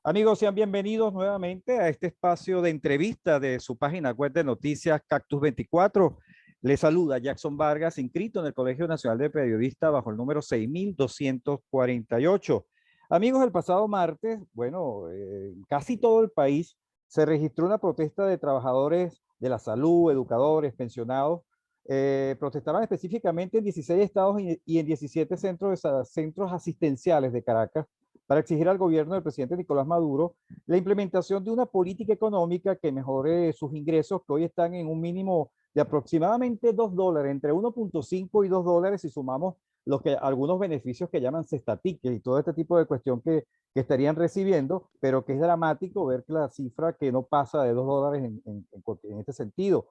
Amigos, sean bienvenidos nuevamente a este espacio de entrevista de su página web de noticias Cactus 24. Les saluda Jackson Vargas, inscrito en el Colegio Nacional de Periodistas bajo el número 6248. Amigos, el pasado martes, casi todo el país se registró una protesta de trabajadores de la salud, educadores, pensionados. Protestaban específicamente en 16 estados y en 17 centros asistenciales de Caracas para exigir al gobierno del presidente Nicolás Maduro la implementación de una política económica que mejore sus ingresos, que hoy están en un mínimo de aproximadamente $2, entre 1.5 y $2 si sumamos algunos beneficios que llaman cestatiques y todo este tipo de cuestión que estarían recibiendo, pero que es dramático ver que la cifra que no pasa de $2 en este sentido.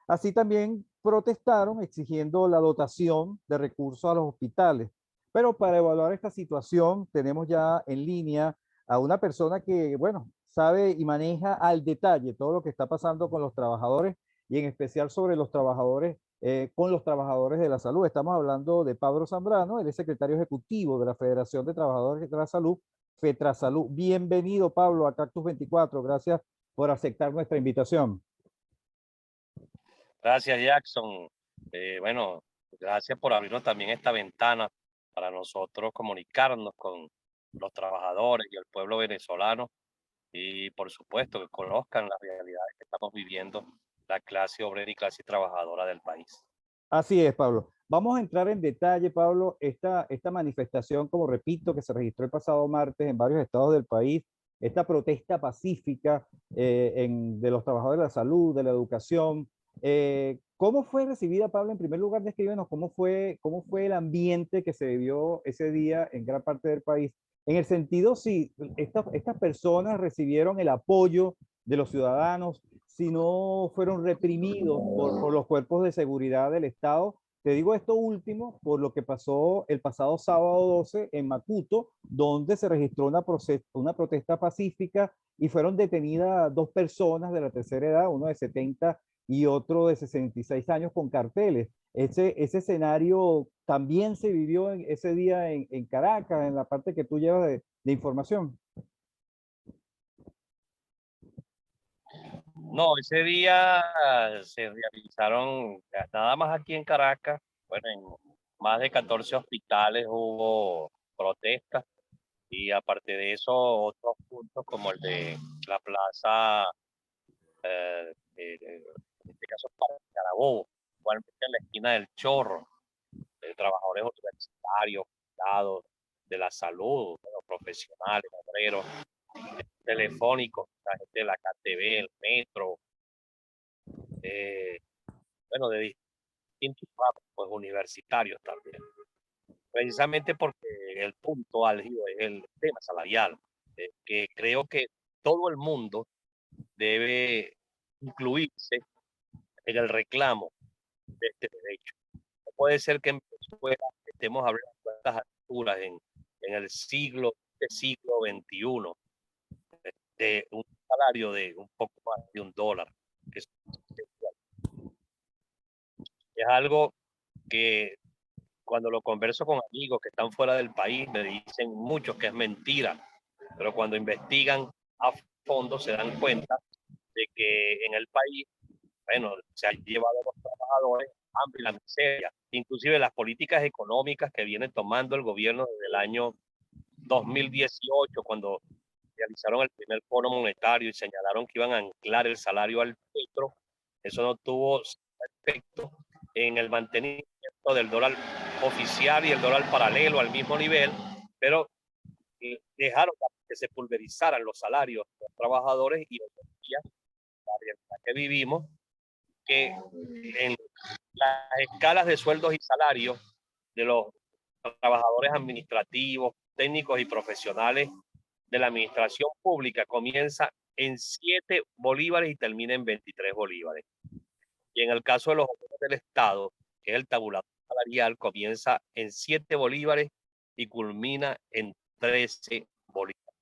Así también protestaron exigiendo la dotación de recursos a los hospitales. Pero para evaluar esta situación tenemos ya en línea a una persona que, bueno, sabe y maneja al detalle todo lo que está pasando con los trabajadores y en especial sobre los trabajadores, con los trabajadores de la salud. Estamos hablando de Pablo Zambrano, él es secretario ejecutivo de la Federación de Trabajadores de la Salud, FETRASalud. Bienvenido, Pablo, a Cactus 24. Gracias por aceptar nuestra invitación. Gracias, Jackson. Bueno, gracias por abrirnos también esta ventana para nosotros comunicarnos con los trabajadores y el pueblo venezolano y, por supuesto, que conozcan las realidades que estamos viviendo la clase obrera y clase trabajadora del país. Así es, Pablo. Vamos a entrar en detalle, Pablo, esta manifestación, como repito, que se registró el pasado martes en varios estados del país, esta protesta pacífica de los trabajadores de la salud, de la educación. ¿Cómo fue recibida, Pablo? En primer lugar, descríbenos cómo fue el ambiente que se vivió ese día en gran parte del país. En el sentido, si estas personas recibieron el apoyo de los ciudadanos, si no fueron reprimidos por los cuerpos de seguridad del Estado. Te digo esto último por lo que pasó el pasado sábado 12 en Macuto, donde se registró una protesta pacífica y fueron detenidas dos personas de la tercera edad, uno de 70 y otro de 66 años con carteles. Ese escenario también se vivió ese día en Caracas, en la parte que tú llevas de información. No, ese día se realizaron, nada más aquí en Caracas, bueno, en más de 14 hospitales hubo protestas y aparte de eso otros puntos como el de la plaza, en este caso para Carabobo, igualmente en la esquina del Chorro, de trabajadores universitarios, cuidados de la salud, de los profesionales, obreros, telefónicos, la gente de la KTV, el metro, eh, bueno, de distintos ramos, pues universitarios también. Precisamente porque el punto álgido es el tema salarial, que creo que todo el mundo debe incluirse en el reclamo de este derecho. No puede ser que en Venezuela estemos hablando de estas alturas en el siglo XXI, de un salario de un poco más de $1, que es algo que cuando lo converso con amigos que están fuera del país me dicen muchos que es mentira, pero cuando investigan a fondo se dan cuenta de que en el país, bueno, se han llevado a los trabajadores hambre y la miseria, inclusive las políticas económicas que viene tomando el gobierno desde el año 2018, cuando realizaron el primer foro monetario y señalaron que iban a anclar el salario al petro. Eso no tuvo efecto en el mantenimiento del dólar oficial y el dólar paralelo al mismo nivel, pero dejaron que se pulverizaran los salarios de los trabajadores y hoy en día, la realidad que vivimos, que en las escalas de sueldos y salarios de los trabajadores administrativos, técnicos y profesionales de la administración pública comienza en 7 bolívares y termina en 23 bolívares. Y en el caso de los obreros del Estado, que es el tabulador salarial, comienza en 7 bolívares y culmina en 13 bolívares.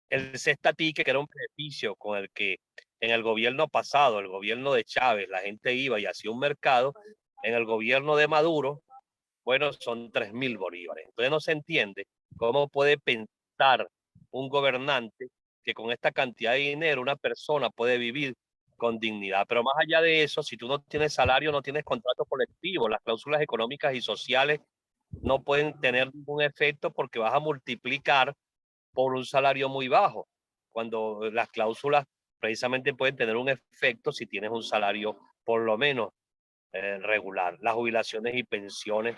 El cestatique, que era un beneficio con el que en el gobierno pasado, el gobierno de Chávez, la gente iba y hacía un mercado, en el gobierno de Maduro, bueno, son 3.000 bolívares. Entonces no se entiende cómo puede pensar un gobernante que con esta cantidad de dinero una persona puede vivir con dignidad. Pero más allá de eso, si tú no tienes salario, no tienes contrato colectivo, las cláusulas económicas y sociales no pueden tener ningún efecto porque vas a multiplicar por un salario muy bajo, cuando las cláusulas precisamente pueden tener un efecto si tienes un salario por lo menos regular. Las jubilaciones y pensiones,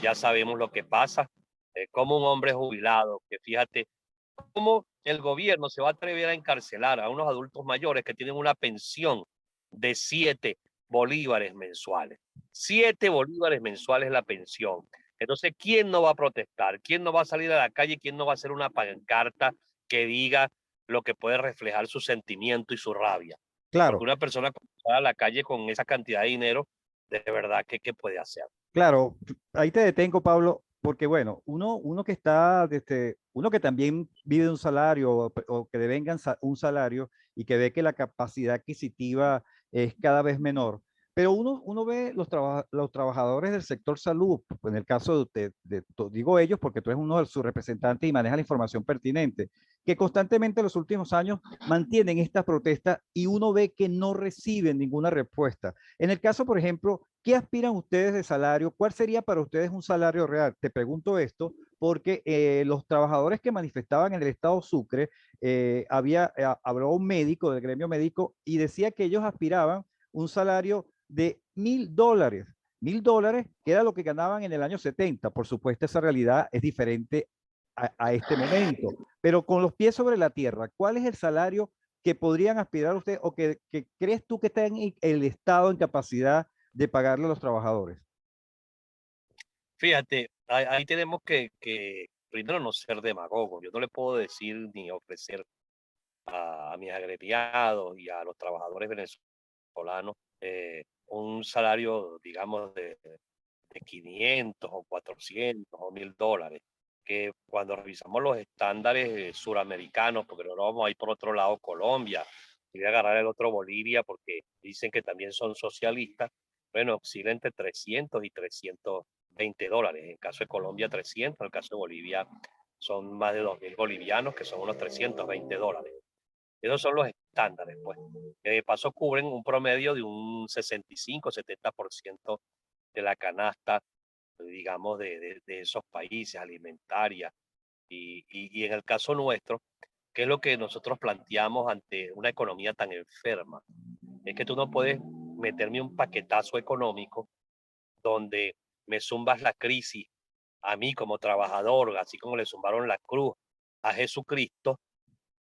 ya sabemos lo que pasa, como un hombre jubilado, que fíjate cómo el gobierno se va a atrever a encarcelar a unos adultos mayores que tienen una pensión de 7 bolívares mensuales. 7 bolívares mensuales la pensión. Entonces, ¿quién no va a protestar? ¿Quién no va a salir a la calle? ¿Quién no va a hacer una pancarta que diga lo que puede reflejar su sentimiento y su rabia? Porque Claro, una persona que sale a la calle con esa cantidad de dinero, de verdad, ¿qué puede hacer? claro, ahí te detengo, Pablo, porque bueno, uno que está, uno que también vive de un salario o que devenga un salario y que ve que la capacidad adquisitiva es cada vez menor, pero uno ve los trabajadores del sector salud, pues en el caso de usted, digo ellos porque tú eres uno de sus representantes y manejas la información pertinente, que constantemente en los últimos años mantienen estas protestas y uno ve que no reciben ninguna respuesta. En el caso, por ejemplo, ¿qué aspiran ustedes de salario? ¿Cuál sería para ustedes un salario real? Te pregunto esto porque los trabajadores que manifestaban en el estado Sucre, habló un médico del gremio médico y decía que ellos aspiraban un salario de $1,000, $1,000, que era lo que ganaban en el año 70. Por supuesto, esa realidad es diferente a este momento, pero con los pies sobre la tierra, ¿cuál es el salario que podrían aspirar ustedes o que crees tú que está en el Estado en capacidad de pagarle a los trabajadores? Fíjate, ahí tenemos que primero no ser demagogos. Yo no le puedo decir ni ofrecer a mis agremiados y a los trabajadores venezolanos un salario, digamos, de 500 o 400 o $1,000, que cuando revisamos los estándares suramericanos, porque no vamos a ir por otro lado, Colombia, y voy a agarrar el otro Bolivia, porque dicen que también son socialistas, bueno, oscila entre 300 y $320. En el caso de Colombia, 300, en el caso de Bolivia son más de 2.000 bolivianos, que son unos $320. Esos son los estándares, pues. Que de paso cubren un promedio de un 65-70% de la canasta, digamos, de esos países, alimentaria. Y en el caso nuestro, ¿qué es lo que nosotros planteamos ante una economía tan enferma? Es que tú no puedes meterme un paquetazo económico donde me zumbas la crisis a mí como trabajador, así como le zumbaron la cruz a Jesucristo,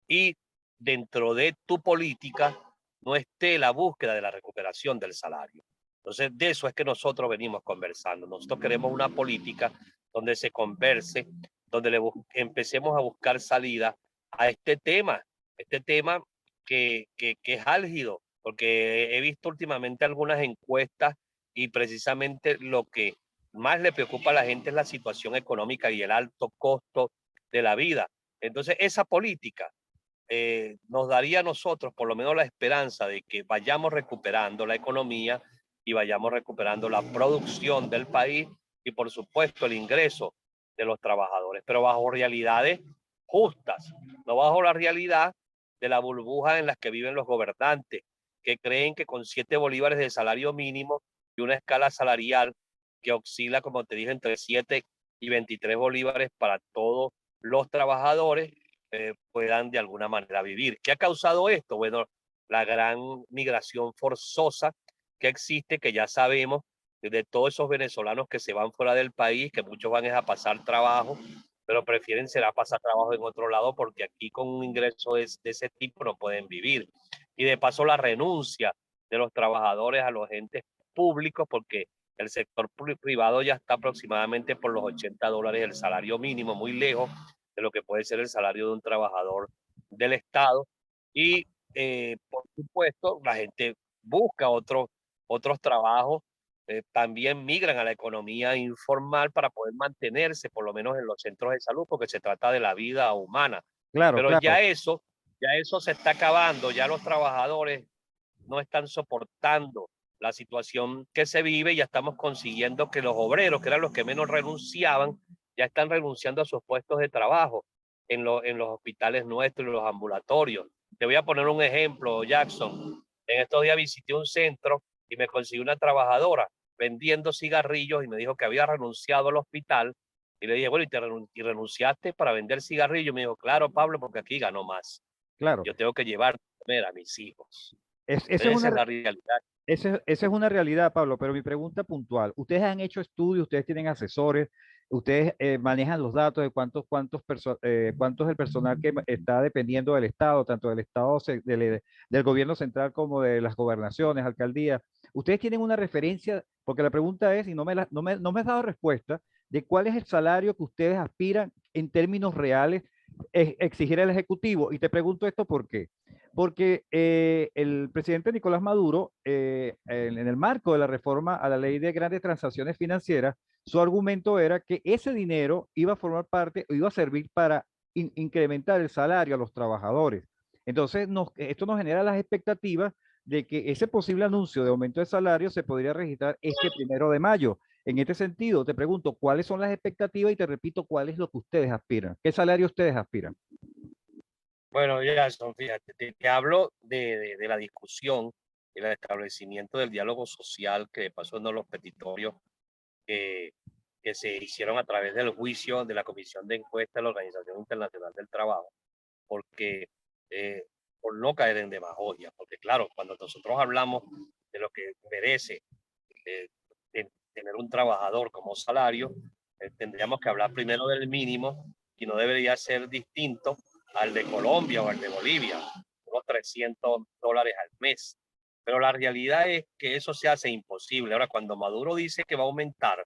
y dentro de tu política no esté la búsqueda de la recuperación del salario. Entonces, de eso es que nosotros venimos conversando. Nosotros queremos una política donde se converse, donde empecemos a buscar salida a este tema que es álgido, porque he visto últimamente algunas encuestas y precisamente lo que más le preocupa a la gente es la situación económica y el alto costo de la vida. Entonces, esa política nos daría a nosotros por lo menos la esperanza de que vayamos recuperando la economía y vayamos recuperando la producción del país y por supuesto el ingreso de los trabajadores, pero bajo realidades justas, no bajo la realidad de la burbuja en la que viven los gobernantes, que creen que con 7 bolívares de salario mínimo y una escala salarial que oscila, como te dije, entre 7 y 23 bolívares para todos los trabajadores, puedan de alguna manera vivir. ¿Qué ha causado esto? Bueno, la gran migración forzosa que existe, que ya sabemos de todos esos venezolanos que se van fuera del país, que muchos van a pasar trabajo, pero prefieren será pasar trabajo en otro lado porque aquí con un ingreso de ese tipo no pueden vivir. Y de paso la renuncia de los trabajadores a los entes públicos porque el sector privado ya está aproximadamente por los $80 el salario mínimo, muy lejos de lo que puede ser el salario de un trabajador del Estado. Y por supuesto, la gente busca otros trabajos, también migran a la economía informal para poder mantenerse, por lo menos en los centros de salud, porque se trata de la vida humana. Claro, Pero claro. ya eso se está acabando, ya los trabajadores no están soportando la situación que se vive, ya estamos consiguiendo que los obreros, que eran los que menos renunciaban, ya están renunciando a sus puestos de trabajo. en los hospitales nuestros, en los ambulatorios. Te voy a poner un ejemplo, Jackson. En estos días visité un centro y me conseguí una trabajadora vendiendo cigarrillos y me dijo que había renunciado al hospital. Y le dije, bueno, ¿y renunciaste para vender cigarrillos? Y me dijo, claro, Pablo, porque aquí gano más. Claro, Yo tengo que llevar de comer a mis hijos. esa es Esa una, es la realidad. esa es una realidad, Pablo, pero mi pregunta puntual, ustedes han hecho estudios, ustedes tienen asesores, ustedes manejan los datos de cuánto es el personal que está dependiendo del Estado, tanto del Estado, del gobierno central como de las gobernaciones, alcaldías. Ustedes tienen una referencia, porque la pregunta es, y no me has dado respuesta, de cuál es el salario que ustedes aspiran en términos reales exigir al Ejecutivo. Y te pregunto esto por qué. Porque el presidente Nicolás Maduro, en el marco de la reforma a la ley de grandes transacciones financieras, su argumento era que ese dinero iba a formar parte o iba a servir para incrementar el salario a los trabajadores. Entonces, esto nos genera las expectativas de que ese posible anuncio de aumento de salario se podría registrar este 1 de mayo. En este sentido, te pregunto, ¿cuáles son las expectativas? Y te repito, ¿cuál es lo que ustedes aspiran? ¿Qué salario ustedes aspiran? Bueno, Jackson, fíjate, te hablo de la discusión y el establecimiento del diálogo social que pasó en los petitorios que, que se hicieron a través del juicio de la Comisión de Encuesta de la Organización Internacional del Trabajo, porque por no caer en demagogia, porque claro, cuando nosotros hablamos de lo que merece eh, tener un trabajador como salario, tendríamos que hablar primero del mínimo y no debería ser distinto al de Colombia o al de Bolivia, unos $300 al mes. Pero la realidad es que eso se hace imposible. Ahora, cuando Maduro dice que va a aumentar,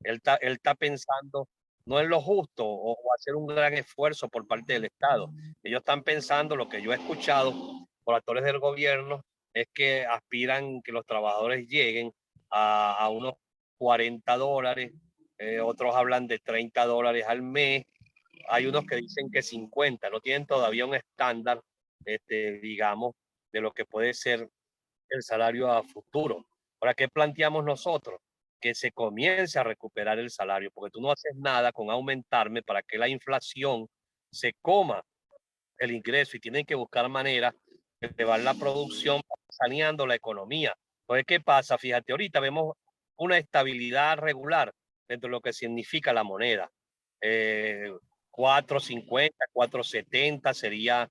él está pensando no en lo justo o hacer un gran esfuerzo por parte del Estado. Ellos están pensando, lo que yo he escuchado por actores del gobierno, es que aspiran que los trabajadores lleguen a unos $40, otros hablan de $30 al mes, hay unos que dicen que 50, no tienen todavía un estándar, digamos, de lo que puede ser el salario a futuro. Ahora, ¿qué planteamos nosotros? Que se comience a recuperar el salario, porque tú no haces nada con aumentarme para que la inflación se coma el ingreso y tienen que buscar maneras de elevar la producción saneando la economía. Entonces, ¿qué pasa? Fíjate, ahorita vemos una estabilidad regular dentro de lo que significa la moneda. 4.50, 4.70 sería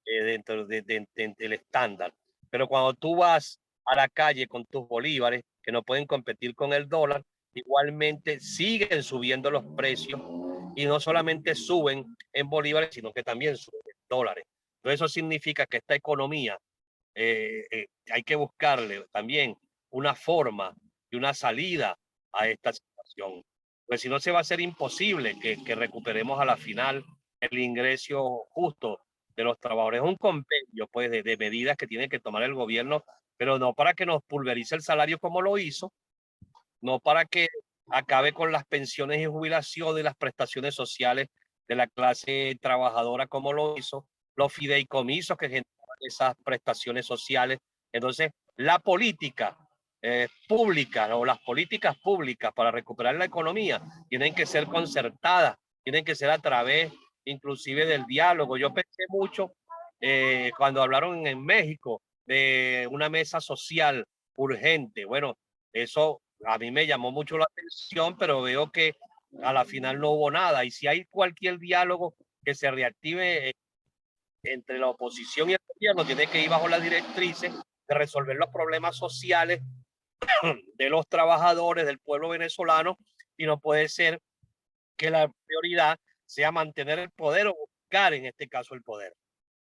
dentro del estándar. Pero cuando tú vas a la calle con tus bolívares, que no pueden competir con el dólar, igualmente siguen subiendo los precios y no solamente suben en bolívares, sino que también suben en dólares. Entonces eso significa que esta economía hay que buscarle también una forma y una salida a esta situación. Pues si no, se va a hacer imposible que recuperemos a la final el ingreso justo de los trabajadores. Es un compendio pues, de medidas que tiene que tomar el gobierno, pero no para que nos pulverice el salario como lo hizo, no para que acabe con las pensiones y jubilaciones, las prestaciones sociales de la clase trabajadora como lo hizo, los fideicomisos que generan esas prestaciones sociales. Entonces, la política pública o las políticas públicas para recuperar la economía tienen que ser concertadas, tienen que ser a través inclusive del diálogo. Yo pensé mucho cuando hablaron en México de una mesa social urgente. Bueno, eso a mí me llamó mucho la atención, pero veo que a la final no hubo nada. Y si hay cualquier diálogo que se reactive entre la oposición y el gobierno, tiene que ir bajo las directrices de resolver los problemas sociales de los trabajadores, del pueblo venezolano, y no puede ser que la prioridad sea mantener el poder o buscar en este caso el poder.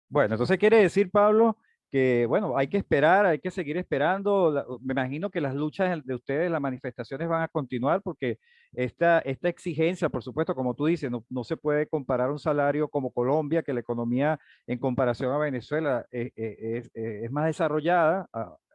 Bueno, entonces quiere decir, Pablo, que bueno, hay que esperar, hay que seguir esperando. Me imagino que las luchas de ustedes, las manifestaciones van a continuar porque esta exigencia, por supuesto, como tú dices, no se puede comparar un salario como Colombia, que la economía en comparación a Venezuela es más desarrollada,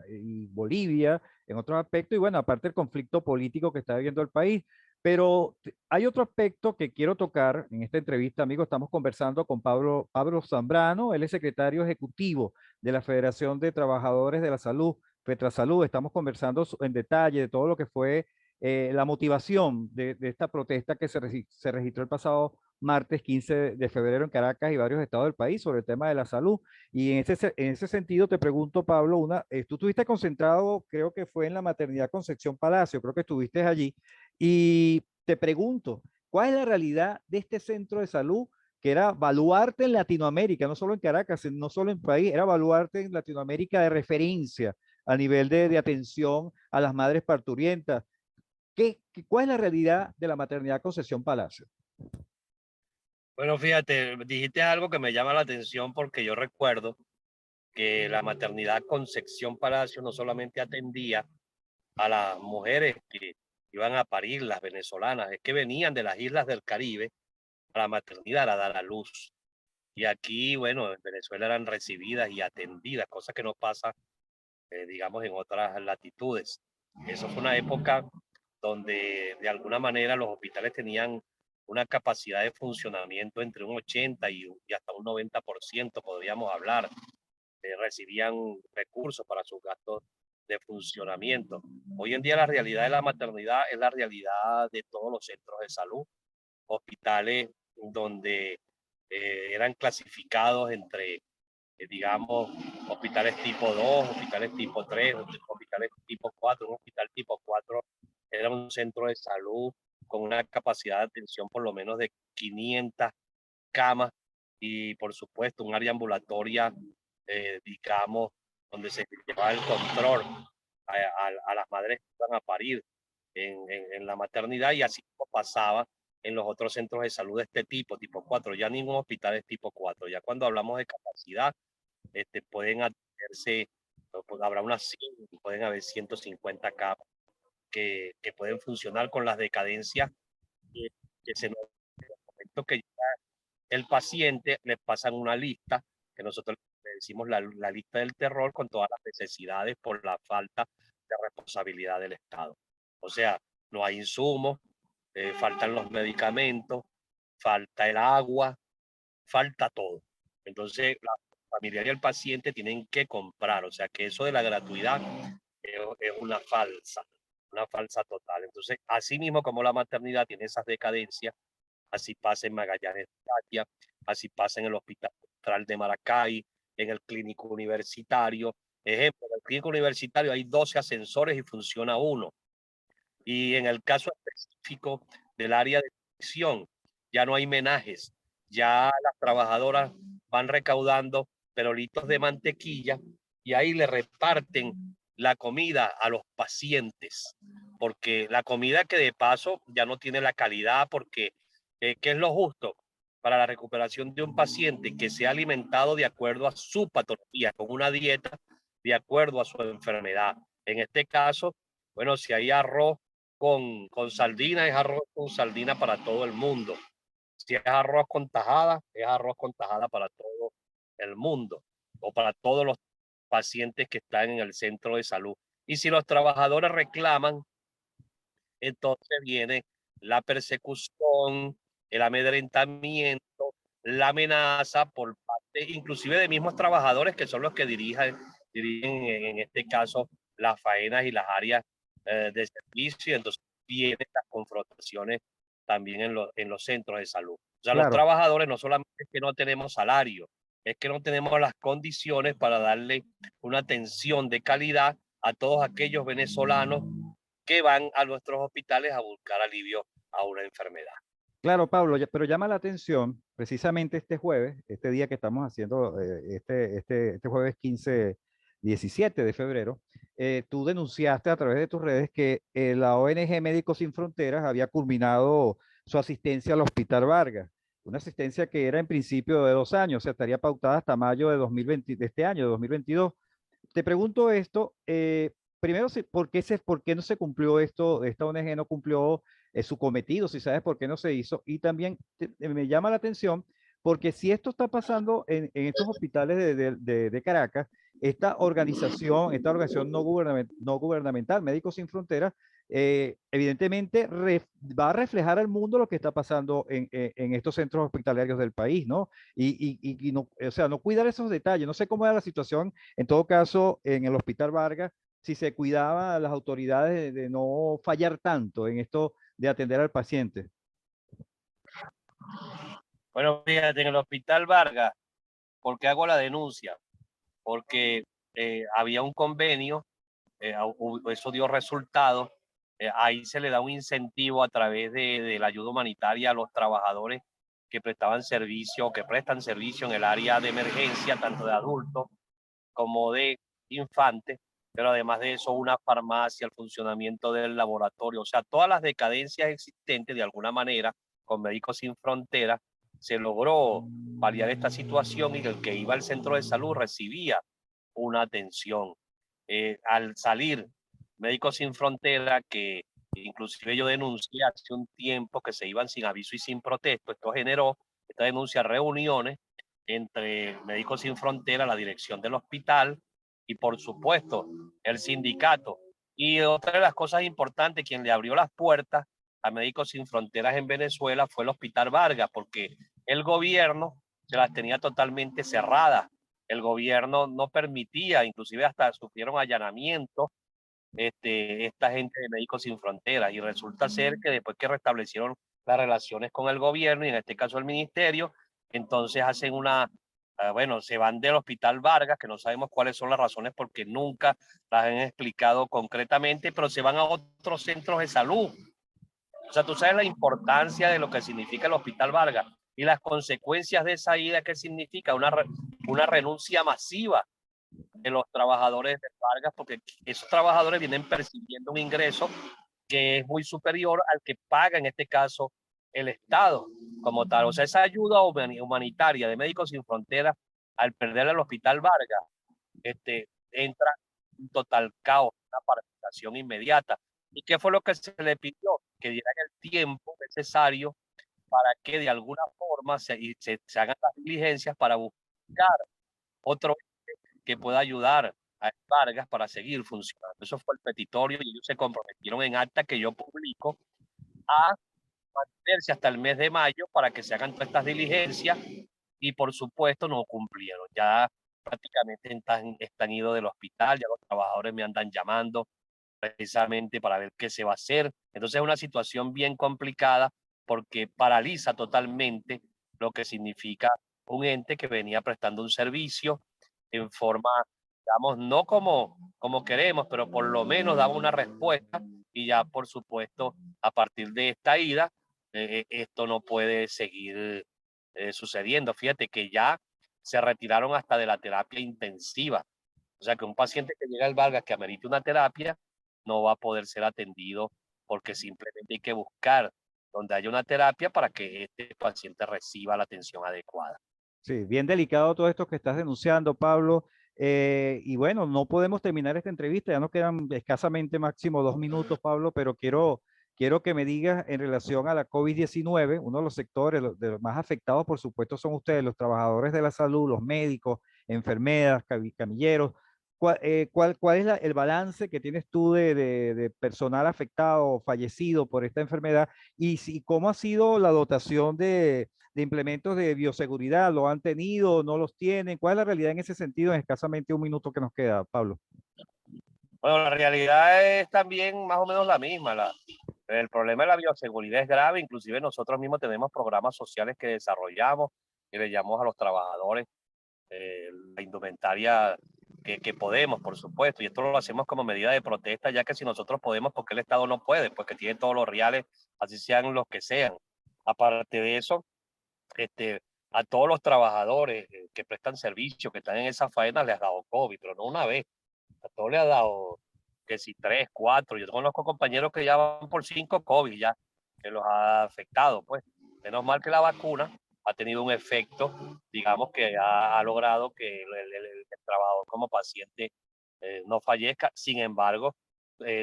y Bolivia en otros aspectos, y bueno, aparte el conflicto político que está viviendo el país. Pero hay otro aspecto que quiero tocar en esta entrevista, amigo. Estamos conversando con Pablo Zambrano, él es secretario ejecutivo de la Federación de Trabajadores de la Salud, Fetrasalud. Estamos conversando en detalle de todo lo que fue la motivación de esta protesta que se registró el pasado martes 15 de febrero en Caracas y varios estados del país sobre el tema de la salud. Y en ese sentido te pregunto, Pablo, tú estuviste concentrado, creo que fue en la maternidad Concepción Palacio, creo que estuviste allí, y te pregunto, ¿cuál es la realidad de este centro de salud que era baluarte en Latinoamérica, no solo en Caracas, no solo en el país, era baluarte en Latinoamérica de referencia a nivel de atención a las madres parturientas? ¿Cuál es la realidad de la maternidad Concepción Palacio? Bueno, fíjate, dijiste algo que me llama la atención porque yo recuerdo que la maternidad Concepción Palacio no solamente atendía a las mujeres que iban a parir, las venezolanas, es que venían de las islas del Caribe a la maternidad a dar a luz. Y aquí, bueno, en Venezuela eran recibidas y atendidas, cosa que no pasa, digamos, en otras latitudes. Eso fue una época donde de alguna manera los hospitales tenían una capacidad de funcionamiento entre un 80 y hasta un 90%, podríamos hablar. Recibían recursos para sus gastos de funcionamiento. Hoy en día la realidad de la maternidad es la realidad de todos los centros de salud, hospitales donde eran clasificados entre, digamos, hospitales tipo 2, hospitales tipo 3, hospitales tipo 4. Un hospital tipo 4 era un centro de salud con una capacidad de atención por lo menos de 500 camas y por supuesto un área ambulatoria, digamos, donde se llevaba el control a las madres que iban a parir en la maternidad, y así como pasaba en los otros centros de salud de este tipo, tipo 4. Ya ningún hospital es tipo 4. Ya cuando hablamos de capacidad, pueden atenderse, pues, habrá unas 100, pueden haber 150 camas que pueden funcionar con las decadencias que, que se nos que el paciente le pasan una lista que nosotros le decimos la lista del terror con todas las necesidades por la falta de responsabilidad del Estado. O sea, no hay insumos, faltan los medicamentos, falta el agua, falta todo. Entonces, la familia y el paciente tienen que comprar. O sea, que eso de la gratuidad es una falsa total. Entonces, así mismo como la maternidad tiene esas decadencias, así pasa en Magallanes, así pasa en el Hospital Central de Maracay, en el Clínico Universitario. Ejemplo, en el Clínico Universitario hay 12 ascensores y funciona uno. Y en el caso específico del área de nutrición, ya no hay menajes, ya las trabajadoras van recaudando perolitos de mantequilla y ahí le reparten la comida a los pacientes, porque la comida que de paso ya no tiene la calidad, porque ¿qué es lo justo para la recuperación de un paciente? Que sea alimentado de acuerdo a su patología, con una dieta de acuerdo a su enfermedad. En este caso, bueno, si hay arroz con sardina, es arroz con sardina para todo el mundo. Si es arroz con tajada para todo el mundo o para todos los pacientes que están en el centro de salud. Y si los trabajadores reclaman, entonces viene la persecución, el amedrentamiento, la amenaza por parte inclusive de mismos trabajadores que son los que dirigen en este caso las faenas y las áreas de servicio. Entonces vienen las confrontaciones también en los centros de salud. O sea, los Claro, trabajadores no solamente es que no tenemos salario, es que no tenemos las condiciones para darle una atención de calidad a todos aquellos venezolanos que van a nuestros hospitales a buscar alivio a una enfermedad. claro, Pablo, pero llama la atención precisamente este jueves, este día que estamos haciendo, este jueves 15, 17 de febrero, tú denunciaste a través de tus redes que la ONG Médicos Sin Fronteras había culminado su asistencia al Hospital Vargas, una asistencia que era en principio de 2 años, o sea, estaría pautada hasta mayo de 2020, de este año, de 2022. Te pregunto esto, primero, ¿por qué no se cumplió esto? Esta ONG no cumplió su cometido, si sabes por qué no se hizo. Y también me llama la atención porque si esto está pasando en estos hospitales de Caracas, esta organización no gubernamental, Médicos Sin Fronteras, evidentemente va a reflejar al mundo lo que está pasando en estos centros hospitalarios del país, ¿no? Y no, o sea, no cuidar esos detalles. No sé cómo era la situación, en todo caso, en el Hospital Vargas, si se cuidaba a las autoridades de no fallar tanto en esto de atender al paciente. Bueno, fíjate, en el Hospital Vargas, ¿por qué hago la denuncia? Porque había un convenio, eso dio resultados, ahí se le da un incentivo a través de la ayuda humanitaria a los trabajadores que prestaban servicio, que prestan servicio en el área de emergencia, tanto de adultos como de infantes, pero además de eso, una farmacia, el funcionamiento del laboratorio, o sea, todas las decadencias existentes de alguna manera con Médicos Sin Fronteras, se logró paliar esta situación y el que iba al centro de salud recibía una atención. Al salir Médicos Sin Frontera, que inclusive yo denuncié hace un tiempo que se iban sin aviso y sin protesto, esto generó, esta denuncia, reuniones entre Médicos Sin Frontera, la dirección del hospital y por supuesto el sindicato. Y otra de las cosas importantes, quien le abrió las puertas a Médicos Sin Fronteras en Venezuela fue el Hospital Vargas, porque el gobierno se las tenía totalmente cerradas. El gobierno no permitía, inclusive hasta sufrieron allanamientos esta gente de Médicos Sin Fronteras. Y resulta ser que después que restablecieron las relaciones con el gobierno, y en este caso el ministerio, entonces hacen bueno, se van del Hospital Vargas, que no sabemos cuáles son las razones porque nunca las han explicado concretamente, pero se van a otros centros de salud. O sea, tú sabes la importancia de lo que significa el Hospital Vargas y las consecuencias de esa ida, que significa una renuncia masiva de los trabajadores de Vargas, porque esos trabajadores vienen percibiendo un ingreso que es muy superior al que paga en este caso el Estado como tal. O sea, esa ayuda humanitaria de Médicos Sin Fronteras, al perder el Hospital Vargas, entra un total caos, una paralización inmediata. ¿Y qué fue lo que se le pidió? Que dieran el tiempo necesario para que de alguna forma se hagan las diligencias para buscar otro que pueda ayudar a Vargas para seguir funcionando. Eso fue el petitorio y ellos se comprometieron en acta que yo publico a mantenerse hasta el mes de mayo para que se hagan todas estas diligencias y por supuesto no cumplieron. Ya prácticamente están idos del hospital, ya los trabajadores me andan llamando precisamente para ver qué se va a hacer. Entonces es una situación bien complicada porque paraliza totalmente lo que significa un ente que venía prestando un servicio en forma, digamos, no como queremos, pero por lo menos daba una respuesta y ya, por supuesto, a partir de esta ida, esto no puede seguir sucediendo. Fíjate que ya se retiraron hasta de la terapia intensiva. O sea que un paciente que llega al Vargas que amerite una terapia no va a poder ser atendido porque simplemente hay que buscar donde haya una terapia para que este paciente reciba la atención adecuada. Sí, bien delicado todo esto que estás denunciando, Pablo. Y bueno, no podemos terminar esta entrevista, ya nos quedan escasamente máximo 2 minutos, Pablo, pero quiero que me digas en relación a la COVID-19, uno de los sectores de los más afectados, por supuesto, son ustedes, los trabajadores de la salud, los médicos, enfermeras, camilleros. ¿Cuál es el balance que tienes tú de personal afectado o fallecido por esta enfermedad? Y cómo ha sido la dotación de implementos de bioseguridad? ¿Lo han tenido? ¿No los tienen? ¿Cuál es la realidad en ese sentido en escasamente 1 minuto que nos queda, Pablo? Bueno, la realidad es también más o menos la misma. El problema de la bioseguridad es grave, inclusive nosotros mismos tenemos programas sociales que desarrollamos y le llamamos a los trabajadores la indumentaria que podemos, por supuesto, y esto lo hacemos como medida de protesta, ya que si nosotros podemos, ¿porque el Estado no puede? Pues que tiene todos los reales, así sean los que sean. Aparte de eso, a todos los trabajadores que prestan servicio, que están en esa faena, les ha dado COVID, pero no una vez, a todos les ha dado que si 3, 4, yo conozco compañeros que ya van por 5 COVID ya, que los ha afectado, pues. Menos mal que la vacuna ha tenido un efecto, digamos, que ha logrado que el trabajador como paciente no fallezca. Sin embargo,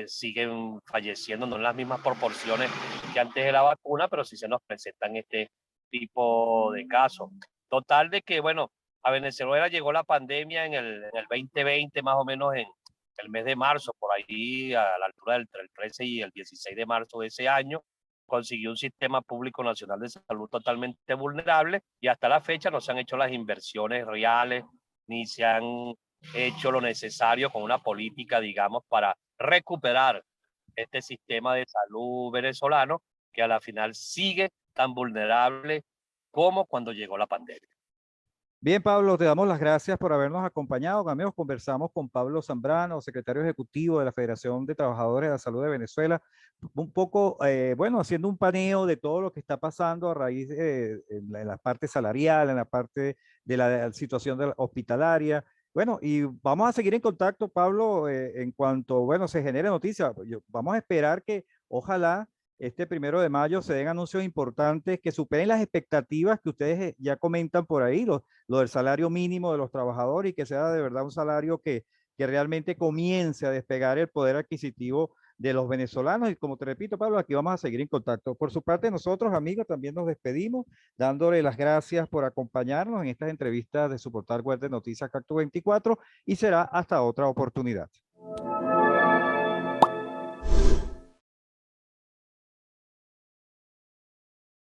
siguen falleciendo, no en las mismas proporciones que antes de la vacuna, pero sí se nos presentan este tipo de casos. Total de que, bueno, a Venezuela llegó la pandemia en el 2020, más o menos en el mes de marzo, por ahí a la altura del 13 y el 16 de marzo de ese año, consiguió un sistema público nacional de salud totalmente vulnerable y hasta la fecha no se han hecho las inversiones reales ni se han hecho lo necesario con una política, digamos, para recuperar este sistema de salud venezolano que a la final sigue tan vulnerable como cuando llegó la pandemia. Bien, Pablo, te damos las gracias por habernos acompañado. Amigos, conversamos con Pablo Zambrano, secretario ejecutivo de la Federación de Trabajadores de la Salud de Venezuela, un poco, bueno, haciendo un paneo de todo lo que está pasando a raíz en la parte salarial, en la parte de la situación hospitalaria. Bueno, y vamos a seguir en contacto, Pablo, en cuanto, bueno, se genere noticia. Vamos a esperar que ojalá este 1 de mayo se den anuncios importantes que superen las expectativas que ustedes ya comentan por ahí, lo del salario mínimo de los trabajadores y que sea de verdad un salario que realmente comience a despegar el poder adquisitivo de los venezolanos. Y como te repito, Pablo, aquí vamos a seguir en contacto. Por su parte, nosotros, amigos, también nos despedimos, dándole las gracias por acompañarnos en estas entrevistas de su portal web de noticias Cactus 24 y será hasta otra oportunidad.